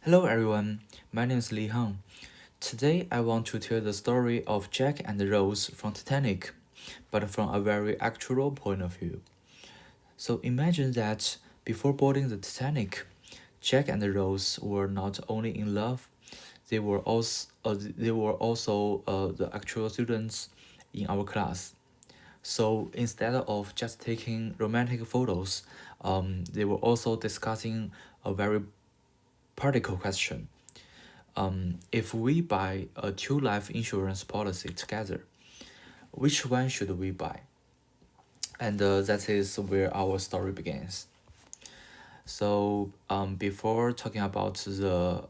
Hello everyone, my name is Li Hang. Today I want to tell the story of Jack and Rose from Titanic, but from a very actual point of view. So imagine that before boarding the Titanic, Jack and Rose were not only in love, they were also the actual students in our class. So instead of just taking romantic photos, they were also discussing a very practical question. If we buy a two life insurance policy together, which one should we buy? And that is where our story begins. So, before talking about the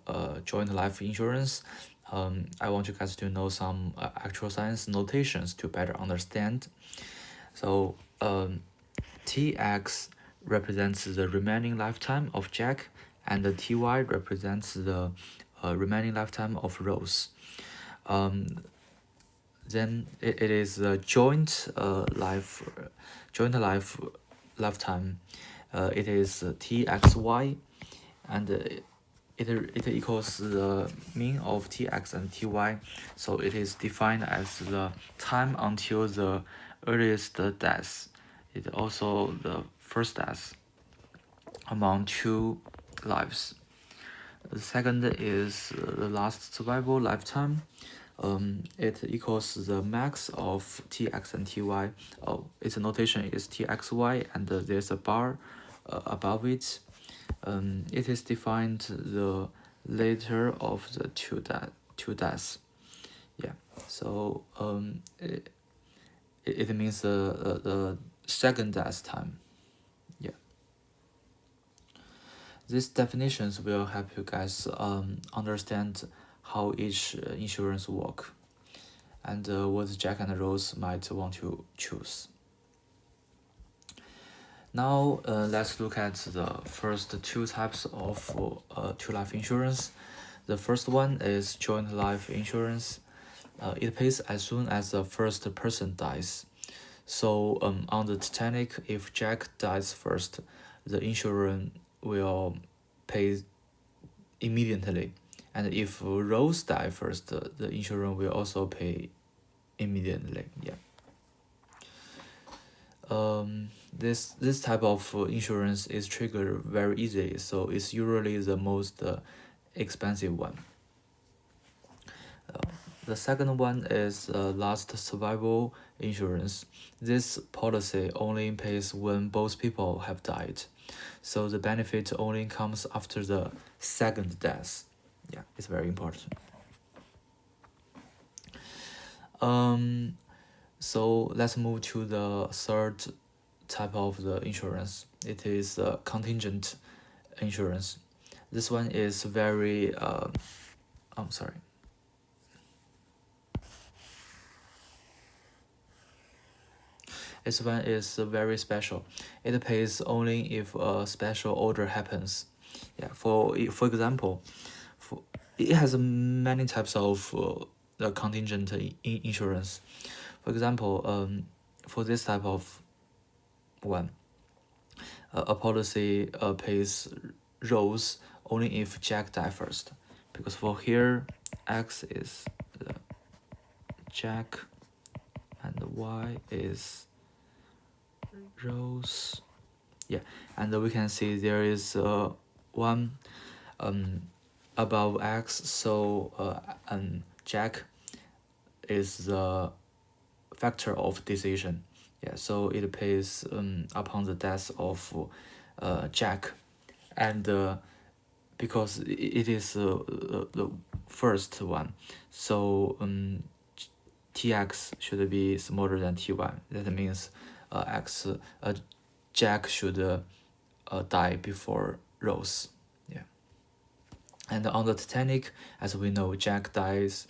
joint life insurance, I want you guys to know some actual science notations to better understand. So, TX represents the remaining lifetime of Jack, and the TY represents the remaining lifetime of Rose. Then it is the joint life lifetime. It is TXY, and it equals the mean of TX and TY. So it is defined as the time until the earliest death. It also the first death among two lives. The second is the last survival lifetime. It equals the max of tx and ty. Oh, its notation is txy, and there's a bar above it. It is defined the later of the two deaths. Yeah. So it means the second death time. Yeah. These definitions will help you guys understand how each insurance work and what Jack and Rose might want to choose. Now let's look at the first two types of two life insurance. The first one is joint life insurance. It pays as soon as the first person dies. So on the Titanic, if Jack dies first, the insurance will pay immediately, and if Rose die first, the insurance will also pay immediately. Yeah. This type of insurance is triggered very easily, so it's usually the most expensive one. The second one is last survival insurance. This policy only pays when both people have died, so the benefit only comes after the second death. Yeah, it's very important. So let's move to the third type of the insurance. It is contingent insurance. This one is very I'm sorry. This one is very special. It pays only if a special order happens. Yeah. For example, it has many types of the contingent insurance. For example, for this type of one, a policy pays Rose only if Jack die first, because for here, X is Jack, and Y is Rose. Yeah, and we can see there is one above X, so Jack is the factor of decision. Yeah, so it pays upon the death of Jack, and because it is the first one, so tx should be smaller than ty. That means Jack should die before Rose. Yeah, and on the Titanic, as we know, Jack does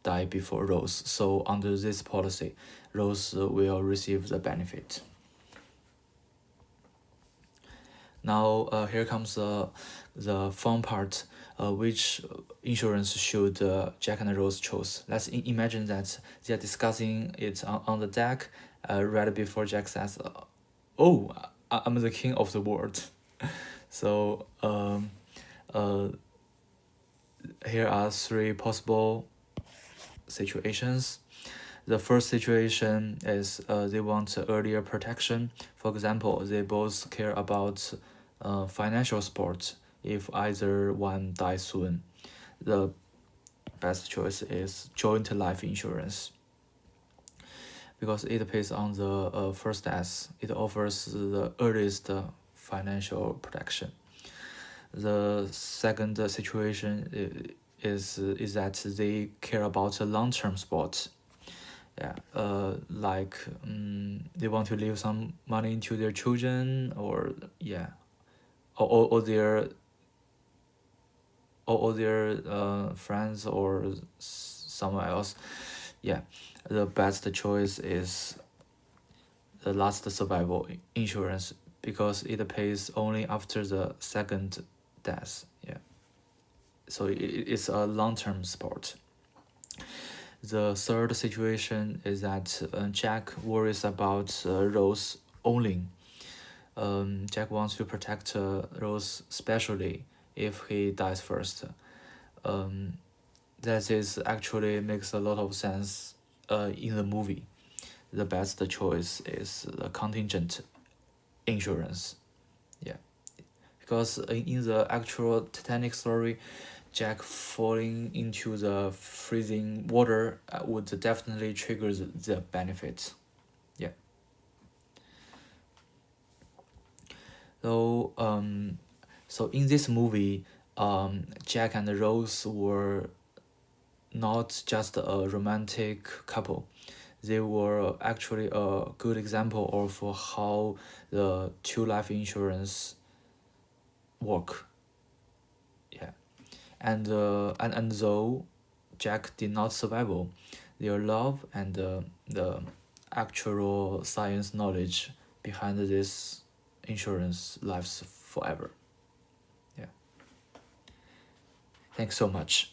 die before Rose. So under this policy, Rose will receive the benefit. Now here comes the fun part. Which insurance should Jack and Rose choose? Let's imagine that they are discussing it on the deck right before Jack says, "Oh, I'm the king of the world." So Uh, Here are three possible situations. The first situation is they want earlier protection. For example, they both care about financial support if either one dies soon. The best choice is joint life insurance because it pays on the first death. It offers the earliest financial protection. The second situation is that they care about a long-term support. Yeah, like they want to leave some money to their children, or yeah, or their or their friends or someone else. Yeah, the best choice is the last survival insurance because it pays only after the second death. Yeah, so it's a long-term support. The third situation is that Jack worries about Rose only. Jack wants to protect Rose specially if he dies first. Um, that is actually makes a lot of sense in the movie. The best choice is the contingent insurance. Yeah, because in the actual Titanic story, Jack falling into the freezing water would definitely trigger the benefits. Yeah. So so in this movie, Jack and Rose were not just a romantic couple. They were actually a good example of how the two life insurance work. Yeah, and though Jack did not survive, their love and the actual science knowledge behind this insurance lives forever. Yeah. Thanks so much.